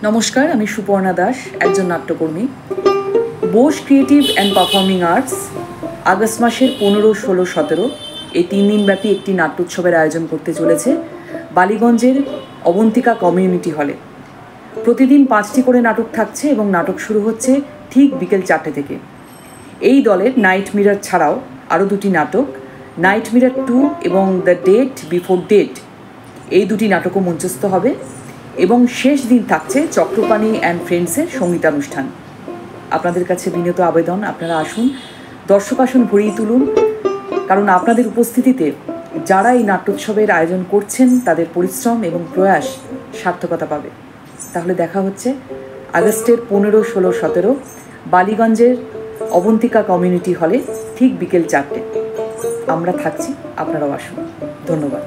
নমস্কার, আমি সুপর্ণা দাস, একজন নাট্যকর্মী। Bose creative and performing arts August মাসের 15, 16, 17 এই 3 দিনব্যাপী একটি নাট্যোৎসবের আয়োজন করতে চলেছে বালিগঞ্জের অবন্তিকা কমিউনিটি হলে। প্রতিদিন 5টি করে নাটক থাকছে এবং নাটক শুরু হচ্ছে ঠিক বিকেল 4টে থেকে। এই দলের নাইট মিরার ছাড়াও আরও 2টি নাটক, নাইট মিরার 2 এবং দ্য ডেট বিফোর ডেট, এই 2টি নাটকও মঞ্চস্থ হবে। এবং শেষ দিন থাকছে চক্রপাণী অ্যান্ড ফ্রেন্ডসের সঙ্গীতানুষ্ঠান। আপনাদের কাছে বিনীত আবেদন, আপনারা আসুন, দর্শক আসন ভরিয়ে তুলুন, কারণ আপনাদের উপস্থিতিতে যারা এই নাট্যোৎসবের আয়োজন করছেন তাদের পরিশ্রম এবং প্রয়াস সার্থকতা পাবে। তাহলে দেখা হচ্ছে আগস্টের 15, 16, 17 বালিগঞ্জের অবন্তিকা কমিউনিটি হলে ঠিক বিকেল 4টে। আমরা থাকছি, আপনারাও আসুন। ধন্যবাদ।